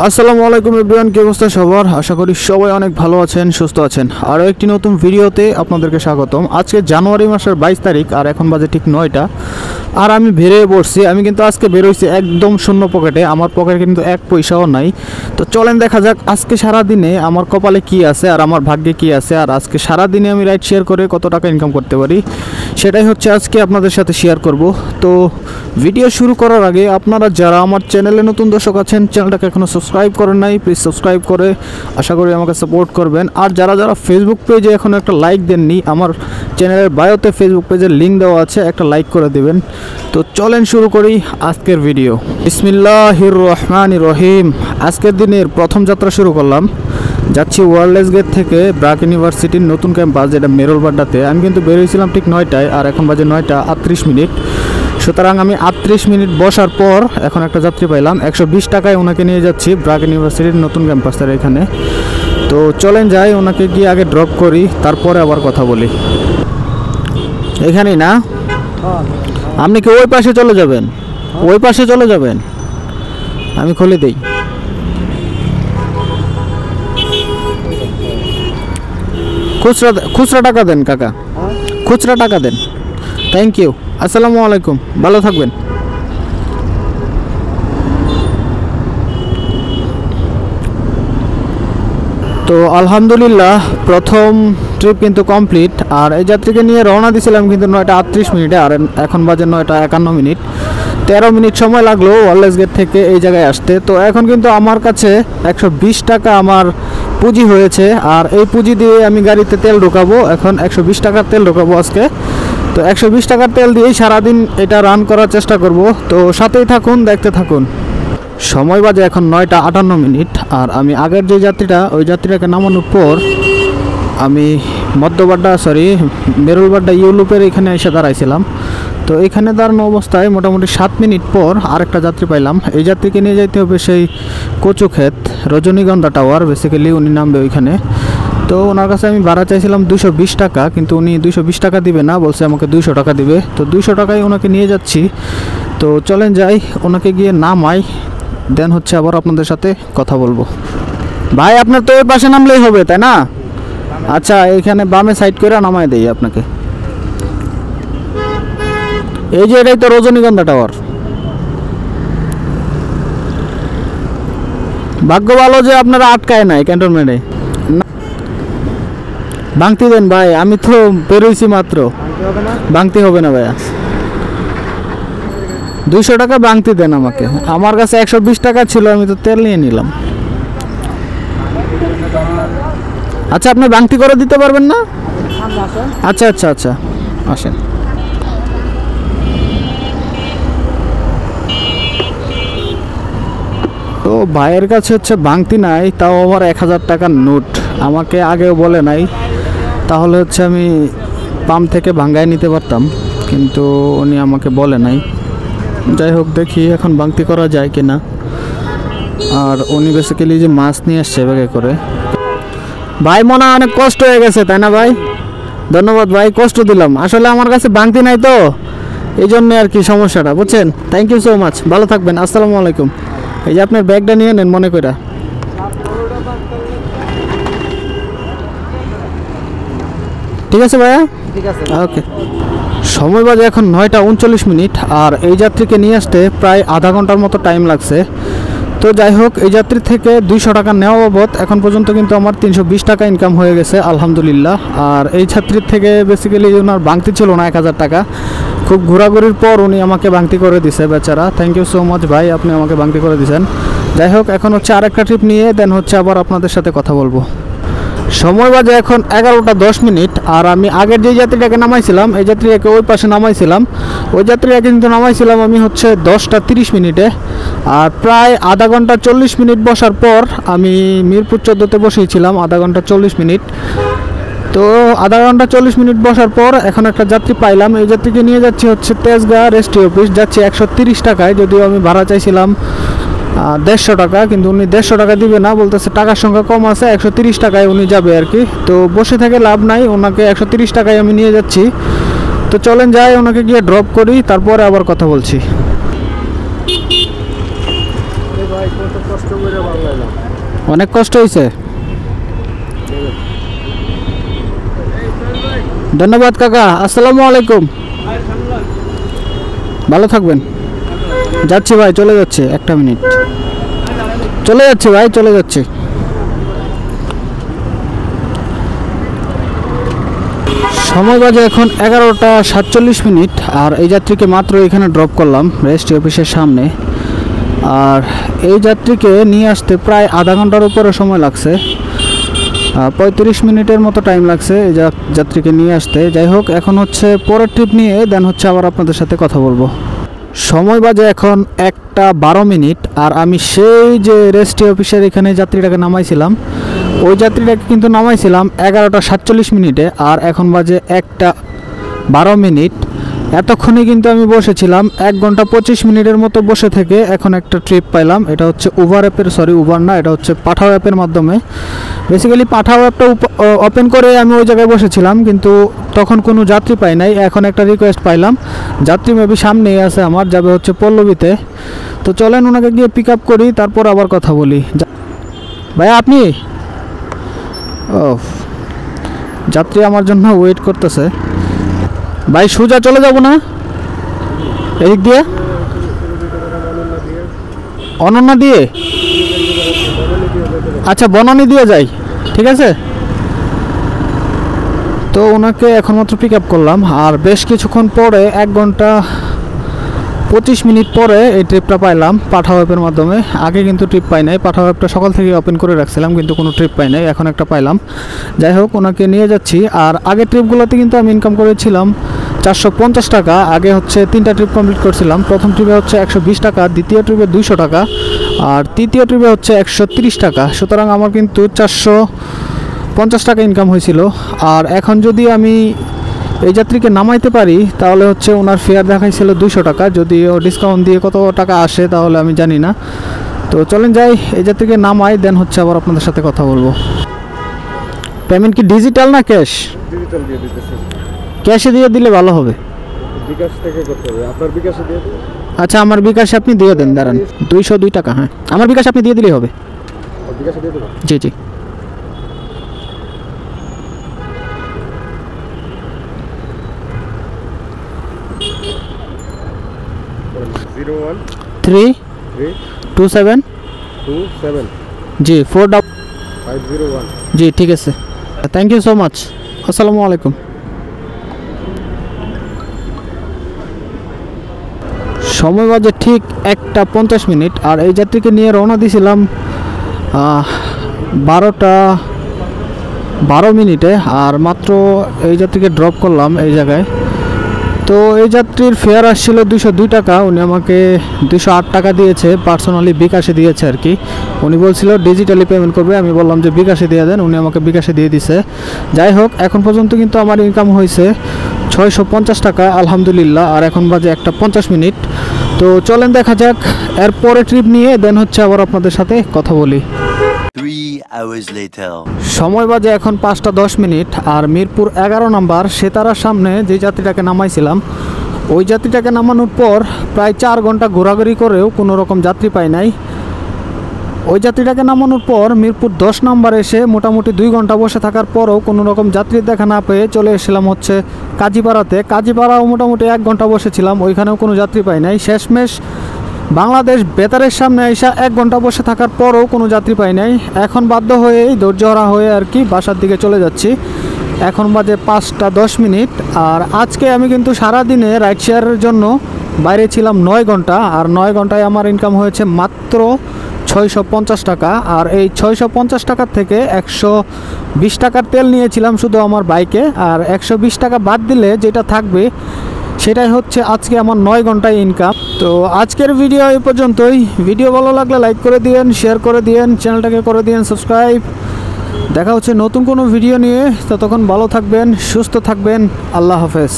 আসসালামু আলাইকুম এভরিওয়ান, কি অবস্থা সবার? আশা করি সবাই অনেক ভালো আছেন, সুস্থ আছেন। আরও একটি নতুন ভিডিওতে আপনাদেরকে স্বাগতম। আজকে জানুয়ারি মাসের 22 তারিখ আর এখন বাজে ঠিক 9টা। আর আমি বেরিয়ে পড়ছি। আমি কিন্তু আজকে বেরোইছি একদম শূন্য পকেটে, আমার পকেটে কিন্তু এক পয়সাও নাই। তো চলেন দেখা যাক আজকে সারাদিনে আমার কপালে কি আছে আর আমার ভাগ্যে কি আছে, আর আজকে সারাদিনে আমি রাইড শেয়ার করে কত টাকা ইনকাম করতে পারি সেটাই হচ্ছে আজকে আপনাদের সাথে শেয়ার করব। তো ভিডিও শুরু করার আগে আপনারা যারা আমার চ্যানেলে নতুন দর্শক আছেন, চ্যানেলটাকে এখনও সাবস্ক্রাইব করেন নাই, প্লিজ সাবস্ক্রাইব করে আশা করি আমাকে সাপোর্ট করবেন। আর যারা যারা ফেসবুক পেজে এখনও একটা লাইক দেননি, আমার চ্যানেলের বায়োতে ফেসবুক পেজের লিঙ্ক দেওয়া আছে, একটা লাইক করে দেবেন। তো চলেন শুরু করি আজকের ভিডিও। বিসমিল্লাহির রহমানির রহিম। আজকের দিনের প্রথম যাত্রা শুরু করলাম। যাচ্ছি ওয়ারলেস গেট থেকে ব্রাক ইউনিভার্সিটির নতুন ক্যাম্পাস, যেটা মেরুলবাড্ডাতে। আমি কিন্তু বেরিয়েছিলাম ঠিক 9টায় আর এখন বাজে 9টা 38 মিনিট। সুতরাং আমি 38 মিনিট বসার পর এখন একটা যাত্রী পাইলাম। 120 টাকায় ওনাকে নিয়ে যাচ্ছি ব্রাক ইউনিভার্সিটির নতুন ক্যাম্পাসের এখানে। তো চলেন যাই, ওনাকে গিয়ে আগে ড্রপ করি, তারপরে আবার কথা বলি। এখানেই না? আপনি কি ওই পাশে চলে যাবেন? ওই পাশে চলে যাবেন, আমি খুলে দিই। খুচরা টাকা দেন কাকা, খুচরা টাকা দেন। থ্যাংক ইউ, আসসালামু আলাইকুম, ভালো থাকবেন। তো আলহামদুলিল্লাহ প্রথম ট্রিপ কিন্তু কমপ্লিট। আর এই যাত্রীকে নিয়ে রওনা দিয়েছিলাম কিন্তু 9টা 38 মিনিটে, আর এখন বাজে 9টা 51 মিনিট। 13 মিনিট সময় লাগলো ওয়ারলেস গেট থেকে এই জায়গায় আসতে। তো এখন কিন্তু আমার কাছে 120 টাকা আমার পুঁজি হয়েছে, আর এই পুঁজি দিয়ে আমি গাড়িতে তেল ঢোকাবো। এখন 120 টাকার তেল ঢোকাবো আজকে। তো 120 টাকার তেল দিয়েই সারাদিন এটা রান করার চেষ্টা করব। তো সাথেই থাকুন, দেখতে থাকুন। সময় বাজে এখন 9টা 58 মিনিট। আর আমি আগের যে যাত্রীটা, ওই যাত্রীটাকে নামানোর পর আমি মেরুলবাড্ডা ইউলুপের এখানে এসে দাঁড়াইছিলাম। তো এখানে দাঁড়ানো অবস্থায় মোটামুটি 7 মিনিট পর আরেকটা যাত্রী পাইলাম। এই যাত্রীকে নিয়ে যাইতে হবে সেই কচুক্ষেত রজনীগন্ধা টাওয়ার, বেসিক্যালি উনি নামবে ওইখানে। তো ওনার কাছে আমি ভাড়া চাইছিলাম 220 টাকা, কিন্তু উনি 220 টাকা দিবে না, বলছে আমাকে 200 টাকা দিবে। তো 200 টাকায় ওনাকে নিয়ে যাচ্ছি। তো চলেন যাই, ওনাকে গিয়ে নামাই, দেন হচ্ছে আবার আপনাদের সাথে কথা বলবো। ভাই আপনার তো ওই পাশে নামলেই হবে, তাই না? আচ্ছা, এখানে বামে সাইড করে নামাই দেই আপনাকে। এই যে এটাই তো রজনীগন্ধা টাওয়ার। ভাগ্য ভালো যে আপনারা আটকায় নাই ক্যান্টনমেন্টে। ভাঙতি দেন ভাই, আমি তো বেরোইছি মাত্র। ভাঙতি হবে না ভাইয়া, 200 টাকা ভাঙতি দেন আমাকে। আমার কাছে 120 টাকা ছিল, আমি তো তেল নিয়ে নিলাম। আচ্ছা, আপনি ভাঙতি করে দিতে পারবেন না? আচ্ছা আচ্ছা আচ্ছা, আসেন। তো ভাইয়ের কাছে হচ্ছে ভাঙতি নাই, তাও আমার 1000 টাকার নোট। আমাকে আগেও বলে নাই, তাহলে হচ্ছে আমি পাম্প থেকে ভাঙ্গায় নিতে পারতাম, কিন্তু উনি আমাকে বলে নাই। যাই হোক, দেখি এখন ভাঙতি করা যায় কিনা। আর উনি বেসিক্যালি যে মাছ নিয়ে আসছে ব্যাগে করে। ভাই মনে হয় অনেক কষ্ট হয়ে গেছে, তাই না ভাই? ধন্যবাদ ভাই, কষ্ট দিলাম। আসলে আমার কাছে ভাঙতি নাই তো, এই জন্য আর কি সমস্যাটা, বুঝছেন? থ্যাংক ইউ সো মাচ, ভালো থাকবেন, আসসালামু আলাইকুম। এই যে আপনার ব্যাগটা নিয়ে নেন মনে করে। ঠিক আছে ভাইয়া, ঠিক আছে, ওকে। সময় বাজে এখন 9টা 39 মিনিট। আর এই যাত্রীকে নিয়ে আসতে প্রায় আধা ঘন্টার মতো টাইম লাগছে। তো যাই হোক, এই যাত্রী থেকে 200 টাকা নেওয়া বাবদ এখন পর্যন্ত কিন্তু আমার 320 টাকা ইনকাম হয়ে গেছে আলহামদুলিল্লাহ। আর এই যাত্রীর থেকে বেসিক্যালি ওনার ভাঙতি ছিল না 1000 টাকা। খুব ঘোরাঘুরির পর উনি আমাকে ভাঙতি করে দিছে বেচারা। থ্যাংক ইউ সো মাচ ভাই, আপনি আমাকে ভাঙতি করে দিয়েছেন। যাই হোক, এখন হচ্ছে আরেকটা ট্রিপ নিয়ে দেন হচ্ছে আবার আপনাদের সাথে কথা বলবো। সময় বাজে এখন 11টা 10 মিনিট। আর আমি আগের যে যাত্রীটাকে নামাইছিলাম, এই যাত্রীটাকে ওই পাশে নামাইছিলাম। ওই যাত্রীটাকে কিন্তু নামাইছিলাম আমি হচ্ছে 10টা 30 মিনিটে। আর প্রায় আধা ঘন্টা 40 মিনিট বসার পর আমি মিরপুর 14তে বসেছিলাম আধা ঘন্টা 40 মিনিট। তো আধা ঘন্টা 40 মিনিট বসার পর এখন একটা যাত্রী পাইলাম। এই যাত্রীকে নিয়ে যাচ্ছি হচ্ছে তেজগাঁ রেস্ট্রি অফিস, যাচ্ছি 130 টাকায়। যদিও আমি ভাড়া চাইছিলাম 150 টাকা, কিন্তু উনি 150 টাকা দিবে না, বলতেছে টাকার সংখ্যা কম আছে, 130 টাকায় উনি যাবে আর কি। তো বসে থেকে লাভ নাই, ওনাকে 130 টাকায় আমি নিয়ে যাচ্ছি। তো চলেন যাই, ওনাকে গিয়ে ড্রপ করি, তারপরে আবার কথা বলছি। ভাই কত কষ্ট অনেক কষ্ট হয়েছে। ধন্যবাদ কাকা, আসসালামু আলাইকুম। ভালো থাকবেন। যাচ্ছি ভাই, চলে যাচ্ছে, একটা মিনিট। চলে যাচ্ছে ভাই, চলে যাচ্ছে। সময় বাজে এখন 11টা 47 মিনিট। আর এই যাত্রীকে মাত্র এখানে ড্রপ করলাম রেজিস্ট্রি অফিসের সামনে। আর এই যাত্রীকে নিয়ে আসতে প্রায় আধা ঘন্টার উপরে সময় লাগছে, 35 মিনিটের মতো টাইম লাগছে এই যাত্রীকে নিয়ে আসতে। যাই হোক, এখন হচ্ছে পরের ট্রিপ নিয়ে দেন হচ্ছে আবার আপনাদের সাথে কথা বলবো। সময় বাজে এখন 1টা 12 মিনিট। আর আমি সেই যে রেজিস্ট্রি অফিসের এখানে যাত্রীটাকে নামাইছিলাম, ওই যাত্রীটাকে কিন্তু নামাইছিলাম 11টা 47 মিনিটে। আর এখন বাজে 1টা 12 মিনিট। এতক্ষণে কিন্তু আমি বসেছিলাম 1 ঘন্টা 25 মিনিটের মতো বসে থেকে এখন একটা ট্রিপ পাইলাম। এটা হচ্ছে উবার অ্যাপের, সরি উবার না, এটা হচ্ছে পাঠাও অ্যাপের মাধ্যমে। বেসিক্যালি পাঠাও অ্যাপটা ওপেন করে আমি ওই জায়গায় বসেছিলাম, কিন্তু তখন কোনো যাত্রী পাই নাই। এখন একটা রিকোয়েস্ট পাইলাম, যাত্রী মেবি সামনেই আছে আমার, যাবে হচ্ছে পল্লবীতে। তো চলেন ওনাকে গিয়ে পিক আপ করি, তারপর আবার কথা বলি। ভাই আপনি? ও, যাত্রী আমার জন্য ওয়েট করতেছে। ভাই সোজা চলে যাব না এদিক দিয়ে? অনন্যা দিয়ে? আচ্ছা, বনানী দিয়ে যাই, ঠিক আছে। তো ওনাকে এখন মাত্র পিক আপ করলাম। আর বেশ কিছুক্ষণ পরে 1 ঘন্টা 25 মিনিট পরে এই ট্রিপটা পাইলাম পাঠাও অ্যাপের মাধ্যমে। আগে কিন্তু ট্রিপ পাই নাই, পাঠাও অ্যাপটা সকাল থেকে ওপেন করে রাখছিলাম, কিন্তু কোনো ট্রিপ পাই নাই, এখন একটা পাইলাম। যাই হোক, ওনাকে নিয়ে যাচ্ছি। আর আগের ট্রিপগুলোতে কিন্তু আমি ইনকাম করেছিলাম 450 টাকা। আগে হচ্ছে 3টা ট্রিপ কমপ্লিট করছিলাম। প্রথম ট্রিপে হচ্ছে 120 টাকা, দ্বিতীয় ট্রিপে 200 টাকা, আর তৃতীয় ট্রিপে হচ্ছে 130 টাকা। সুতরাং আমার কিন্তু 450 টাকা ইনকাম হয়েছিল। আর এখন যদি আমি এই যাত্রীকে নামাইতে পারি তাহলে হচ্ছে ওনার ফেয়ার দেখাইছিল 200 টাকা, যদিও ডিসকাউন্ট দিয়ে কত টাকা আসে তাহলে আমি জানি না। তো চলেন যাই, এই যাত্রীকে নামাই, দেন হচ্ছে আবার আপনাদের সাথে কথা বলবো। পেমেন্ট কি ডিজিটাল না ক্যাশ? ডিজিটাল দিয়ে দিতেছি। ক্যাশে দিয়ে দিলে ভালো হবে। বিকাশ থেকে করতে হবে, আপনার বিকাশে দিয়ে দেন। আচ্ছা, আমার বিকাশে আপনি দিয়ে দেন, দাঁড়ান। 202 টাকা, হ্যাঁ আমার বিকাশে আপনি দিয়ে দিলেই হবে। বিকাশে দিয়ে দেবেন? জি জি। 01 3 3 27 27 জি 4 501। জি ঠিক আছে, থ্যাংক ইউ সো মাচ। আসসালামু আলাইকুম। সময় বাজে ঠিক 1টা 50 মিনিট। আর এই যাত্রীকে নিয়ে রওনা দিয়েছিলাম 12টা 12 মিনিটে। আর মাত্র এই যাত্রীকে ড্রপ করলাম এই জায়গায়। তো এই যাত্রীর ফেয়ার আসছিল 202 টাকা, উনি আমাকে 208 টাকা দিয়েছে, পার্সোনালি বিকাশে দিয়েছে আর কি। উনি বলছিল ডিজিটালি পেমেন্ট করবে, আমি বললাম যে বিকাশে দিয়ে দেন, উনি আমাকে বিকাশে দিয়ে দিছে। যাই হোক, এখন পর্যন্ত কিন্তু আমার ইনকাম হয়েছে 650 টাকা, আলহামদুলিল্লাহ। আর এখন বাজে 1টা 50 মিনিট। তো চলেন দেখা যাক এরপরে ট্রিপ নিয়ে, দেন হচ্ছে আবার আপনাদের সাথে কথা বলি। 3 hours later. সময় বাজে এখন 5টা 10 মিনিট। আর মিরপুর 11 নাম্বার সেতারার সামনে যে যাত্রীটাকে নামাইছিলাম, ওই যাত্রীটাকে নামানোর পর প্রায় 4 ঘন্টা ঘোরাঘুরি করেও কোনো রকম যাত্রী পাই নাই। ওই যাত্রীটাকে নামানোর পর মিরপুর 10 নাম্বার এসে মোটামুটি 2 ঘন্টা বসে থাকার পরও কোনো রকম যাত্রীর দেখা না পেয়ে চলে এসেছিলাম হচ্ছে কাজীপাড়াতে। কাজীপাড়াও মোটামুটি 1 ঘন্টা বসেছিলাম, ওইখানেও কোনো যাত্রী পাই নাই। শেষমেশ বাংলাদেশ বেতারের সামনে এসে 1 ঘন্টা বসে থাকার পরও কোনো যাত্রী পাই নাই। এখন বাধ্য হয়েই ধৈর্যহারা হয়ে আর কি বাসার দিকে চলে যাচ্ছি। এখন বাজে 5টা 10 মিনিট। আর আজকে আমি কিন্তু সারাদিনে রাইড শেয়ারের জন্য বাইরে ছিলাম 9 ঘন্টা। আর 9 ঘন্টায় আমার ইনকাম হয়েছে মাত্র 650 টাকা। আর এই 650 টাকার থেকে 120 টাকার তেল নিয়েছিলাম শুধু আমার বাইকে। আর 120 টাকা বাদ দিলে যেটা থাকবে সেটাই হচ্ছে আজকে আমার 9 ঘন্টায় ইনকাম। তো আজকের ভিডিও এই পর্যন্তই। ভিডিও ভালো লাগলে লাইক করে দিয়েন, শেয়ার করে দিয়েন, চ্যানেলটাকে করে দিয়েন সাবস্ক্রাইব। দেখা হচ্ছে নতুন কোনো ভিডিও নিয়ে। ততক্ষণ ভালো থাকবেন, সুস্থ থাকবেন। আল্লাহ হাফেজ।